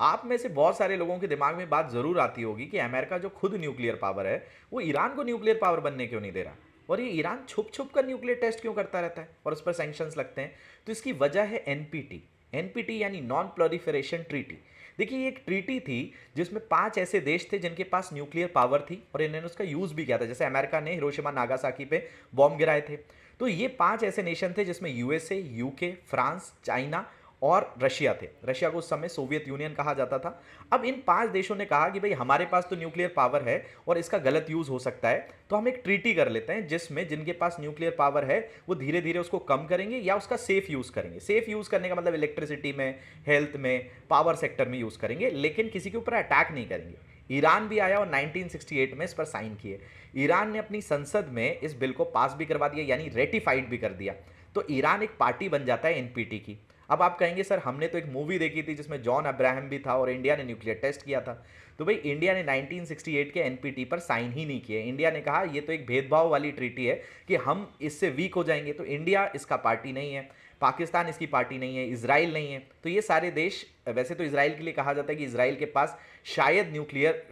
आप में से बहुत सारे लोगों के दिमाग में बात ज़रूर आती होगी कि अमेरिका जो खुद न्यूक्लियर पावर है, वो ईरान को न्यूक्लियर पावर बनने क्यों नहीं दे रहा? और ये ईरान छुप-छुप कर न्यूक्लियर टेस्ट क्यों करता रहता है और उस पर सैंक्शंस लगते हैं? तो इसकी वजह है एनपीटी। एनपीटी यानी नॉन प्रोलिफरेशन ट्रीटी। देखिए, ये एक ट्रीटी थी जिसमें 5 ऐसे देश थे जिनके पास न्यूक्लियर पावर थी और इन्होंने उसका यूज़ भी किया था। जैसे अमेरिका ने हिरोशिमा नागासाकी पे बॉम्ब गिराए थे। तो ये 5 ऐसे नेशन थे जिसमें यूएसए, यूके, फ्रांस, चाइना और रशिया थे। रशिया को उस समय सोवियत यूनियन कहा जाता था। अब इन 5 देशों ने कहा कि भई हमारे पास तो न्यूक्लियर पावर है और इसका गलत यूज़ हो सकता है, तो हम एक ट्रीटी कर लेते हैं जिसमें जिनके पास न्यूक्लियर पावर है, वो धीरे-धीरे उसको कम करेंगे या उसका सेफ यूज़ करेंगे। सेफ यूज़ करने का मतलब इलेक्ट्रिसिटी में, हेल्थ में, पावर सेक्टर में यूज़ करेंगे, लेकिन किसी के ऊपर अटैक नहीं करेंगे। ईरान भी आया और 1968 में इस पर साइन किए। ईरान ने अपनी संसद में इस बिल को पास भी करवा दिया, यानी रेटिफाइड भी कर दिया। तो ईरान एक पार्टी बन जाता है एनपीटी की। अब आप कहेंगे सर हमने तो एक मूवी देखी थी जिसमें जॉन अब्राहम भी था और इंडिया ने न्यूक्लियर टेस्ट किया था। तो भाई इंडिया ने 1968 के एनपीटी पर साइन ही नहीं किए। इंडिया ने कहा ये तो एक भेदभाव वाली ट्रीटी है कि हम इससे वीक हो जाएंगे। तो इंडिया इसका पार्टी नहीं है, पाकिस्तान इसकी पार्टी नहीं है, इजराइल नहीं है। तो ये सारे देश, वैसे तो इजराइल के लिए कहा जाता है कि इजराइल के पास शायद न्यूक्लियर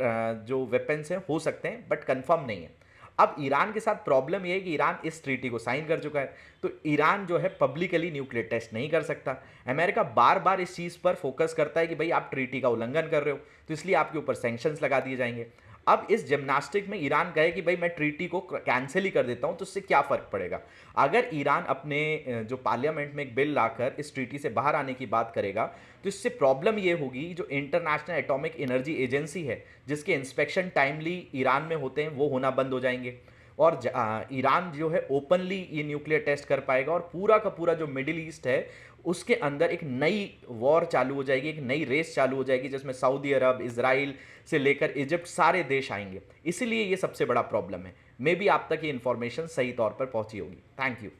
जो वेपन्स हैं हो सकते हैं, बट कंफर्म नहीं है। अब ईरान के साथ प्रॉब्लम यह है कि ईरान इस ट्रीटी को साइन कर चुका है, तो ईरान जो है पब्लिकली न्यूक्लियर टेस्ट नहीं कर सकता। अमेरिका बार बार इस चीज़ पर फोकस करता है कि भाई आप ट्रीटी का उल्लंघन कर रहे हो, तो इसलिए आपके ऊपर सैंक्शंस लगा दिए जाएंगे। अब इस जिम्नास्टिक में ईरान कहे कि भाई मैं ट्रीटी को कैंसिल ही कर देता हूं, तो इससे क्या फ़र्क पड़ेगा? अगर ईरान अपने जो पार्लियामेंट में एक बिल लाकर इस ट्रीटी से बाहर आने की बात करेगा, तो इससे प्रॉब्लम ये होगी जो इंटरनेशनल एटॉमिक एनर्जी एजेंसी है, जिसके इंस्पेक्शन टाइमली ईरान में होते हैं, वो होना बंद हो जाएंगे। और ईरान जो है ओपनली ये न्यूक्लियर टेस्ट कर पाएगा और पूरा का पूरा जो मिडिल ईस्ट है उसके अंदर एक नई वॉर चालू हो जाएगी, एक नई रेस चालू हो जाएगी जिसमें सऊदी अरब, इसराइल से लेकर इजिप्ट सारे देश आएंगे। इसीलिए ये सबसे बड़ा प्रॉब्लम है। मे बी आप तक ये इन्फॉर्मेशन सही तौर पर पहुंची होगी। Thank you.